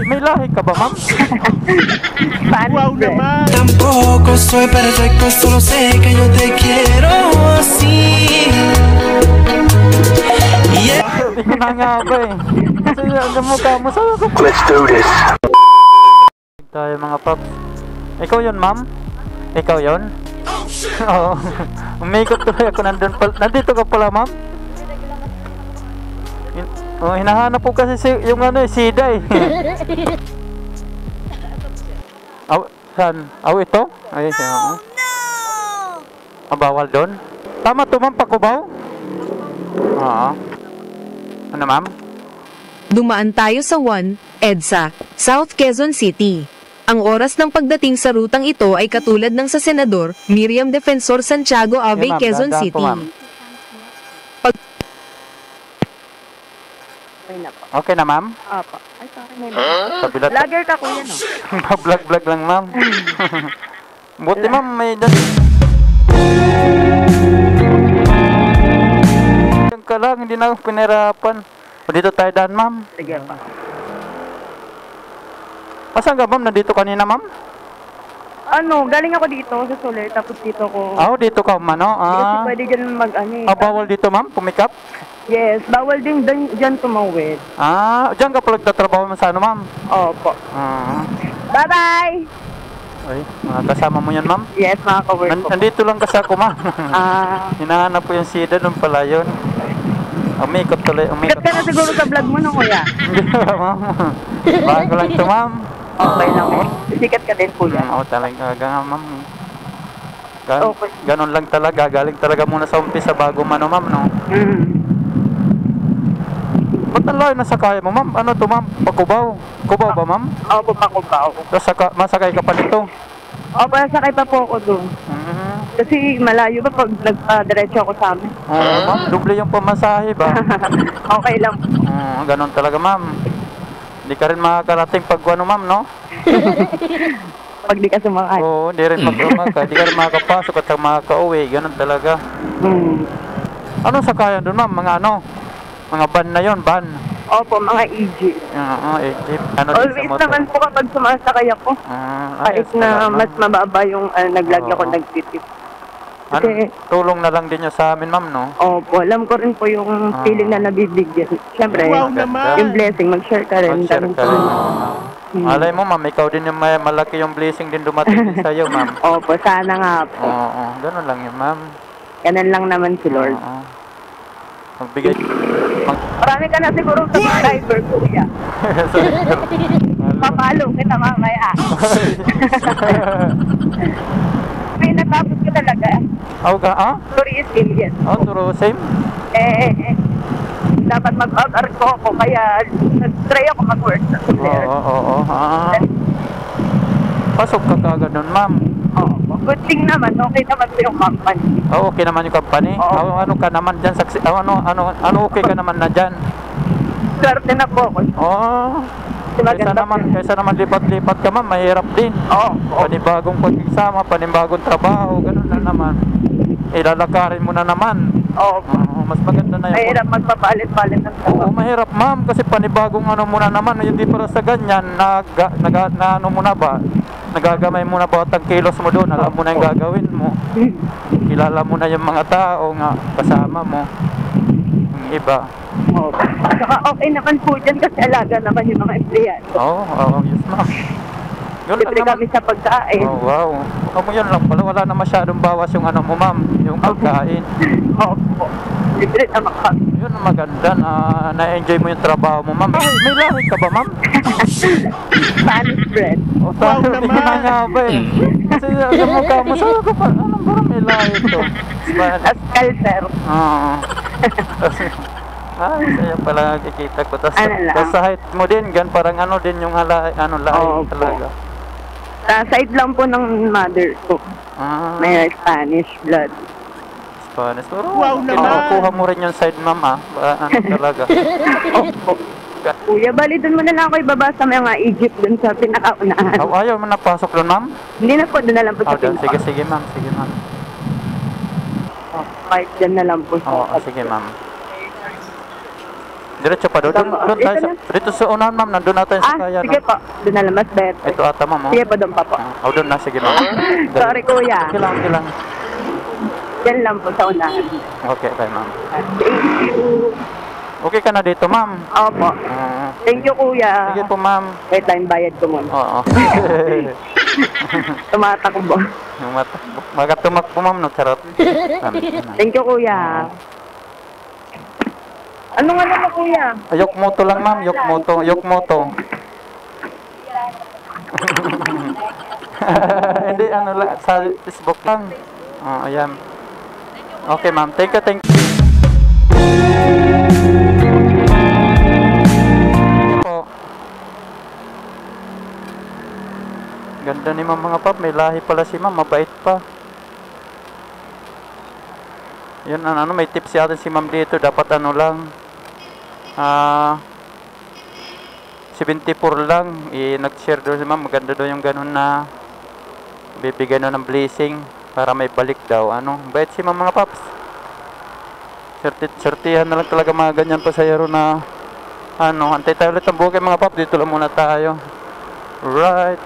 May lahi ka ba, ma'am? Wow naman! Tampoco soy perfecto, solo sé que yo te quiero así. Yeah. Hindi ko na nga ba eh. Kasi ang mukha mo sa... Let's do this. Tayo mga paps. Ikaw yun, ma'am? Ikaw yun? Oo. Umikot tuloy ako nandito ka pala, ma'am? Hinahanap po kasi yung sida eh. Saan? Ito? Ay, siya. Bawal doon? Tama to, ma'am, Pakubaw? Oo. Ano, ma'am? Dumaan tayo sa 1, EDSA, South Quezon City. Ang oras ng pagdating sa rutang ito ay katulad ng sa Senador Miriam Defensor Santiago Ave, Quezon City. Okay na, ma'am? Apo. Ay, sorry na yun. Vlogger ka, kuya, no? Vlog lang, ma'am. Buti, ma'am, may dyan. Yan ka lang, hindi na ako pinahirapan. Dito tayo daan, ma'am. Sige pa. Asan ka, ma'am? Nandito kanina, ma'am? Galing ako dito sa Soler, tapos dito ko... Dito ka, ma'am, no? Kasi pwede dyan bawal dito, ma'am? Pumikap? Yes, bawal din dyan tumawid. Dyan ka pala nagtatrabaho mo sa ano, ma'am? Opo. Bye-bye! Ay, kasama mo yan, ma'am? Yes, mga ka-work ko. Nandito lang kasi ako, ma'am. Hinahanap ko yung sida, doon pala yun. Umikot tuloy, umikot. Sikat ka na siguro sa vlog mo, no, kuya? Hindi ba, ma'am? Bago lang ito, ma'am. Okay lang, eh. Sikat ka din, kuya. Oo, talaga, ma'am. Okay. Ganon lang talaga. Galing talaga muna sa umpisa bago mano, ma'am, no? Ba't ang layo na sakay mo, ma'am? Ano to, ma'am? Pakubaw? Kubaw ba, ma'am? Opo, Pakubaw. Masakay ka pa nito? Opo, nasakay pa po ako doon. Kasi malayo ba pag nagpa-diretso ako sa amin? Oo, ma'am. Doble yung pamasahe ba? Okay lang. Ganon talaga, ma'am. Hindi ka rin makakarating pag ano, ma'am, no? Pag di ka sumakay. Oo, hindi rin magdumaka. Hindi ka rin makakapasok at makaka-uwi. Ganon talaga. Anong sakayan doon, ma'am? Mga ano? Mga van na yon, van? Opo, mga Egypt. Egypt. Always naman po kapag sumasakay ako. Kahit na mas mababa yung nag-vlog ako, nag-titip. Kasi, tulong na lang din nyo sa amin, ma'am, no? Opo, alam ko rin po yung feeling na nabibigyan. Siyempre, yung blessing, mag-share ka rin. Mag-share ka rin. Malay mo, ma'am, ikaw din yung malaki yung blessing din dumating sa'yo, ma'am. Opo, sana nga po. Oo, ganun lang yun, ma'am. Ganun lang naman si Lord. Magbigay. Marami ka na siguro subscriber, kuya. Papalo kita mamaya. May natapos ko talaga. Tourism, yes. Tourism? Dapat mag-out ko ako, kaya nag-try ako mag-work sa Soler. Oo. Pasok ka kagad nun, ma'am. Good thing naman, okay naman po yung company. Okay naman yung company? Ano ka naman dyan? Ano okay ka naman na dyan? Swerte na po ako. Kaysa naman lipat-lipat ka, ma'am, mahirap din. Panibagong pagsama, panibagong trabaho, ganun na naman. Ilalakarin mo na naman. Mas maganda na yun. Mahirap magpapalit-palit ng trabaho. Mahirap, ma'am, kasi panibagong ano muna naman, hindi para sa ganyan, ano muna ba? Nagagamay mo na bawat ang kilos mo doon, alam mo na yung gagawin mo. Kilala mo na yung mga tao nga kasama mo. Yung iba. Saka okay naman po dyan kasi alaga naman yung mga empleyado. Yes, ma'am. Libre kami sa pagkain. Wow. Yun lang pala, wala na masyadong bawas yung ano mo, ma'am, yung pagkain. Libre naman kami. Yun ang maganda na-enjoy mo yung trabaho mo, ma'am. May lahi ka ba, ma'am? Spanish bread. Wow naman! Nga ba eh. Kasi yung mukha mo, sabi ko pa, anong ba may lahi ito? Ascalcer. Saya pala nakikita ko. Tapos sa height mo din, parang ano din yung lahi talaga. Sa side lang po ng mother ko. May Spanish blood. Spanish? Wow naman! Kuha mo rin yung side, ma'am, ano talaga? Kuya, bali doon mo na lang ako ibaba sa mga Egypt doon sa pinakaunahan. Ayaw mo napasok doon, ma'am? Hindi na po, doon na lang po sa pinaka. Sige, ma'am. Kahit dyan na lang po. Sige, ma'am. Diretso pa doon. Doon tayo sa, dito sa unahan, ma'am. Nandun natin sa kaya. Sige po. Doon na lang, mas better. Ito ata, ma'am. Sige po, doon pa po. Doon na. Sige, ma'am. Sorry, kuya. Okay lang, okay lang. Yan lang po sa unahan. Okay, ma'am. Thank you. Okay ka na dito, ma'am? Opo. Thank you, kuya. Sige po, ma'am. Wait lang, bayad ko muna. Oo. Tumatakbo. Magatumak po, ma'am, no? Charot. Thank you, kuya. Ano nga naman, kuya? Yok moto lang, ma'am. Yok moto. Hindi, ano lang. Sa Facebook lang. Ayan. Okay, ma'am. Thank you. Po. Ganda ni ma'am, mga pap. May lahi pala si ma'am. Mabait pa. Yan, may tips si atin si ma'am dito. Dapat ano lang. 74 lang. Nag-share doon si ma'am. Maganda doon yung ganun na bibigyan ng blessing para may balik daw. Bait si ma'am, mga paps. Sertihan na lang talaga mga ganyan pasayero na antay tayo ulit ang buhay, mga paps. Dito lang muna tayo. Right.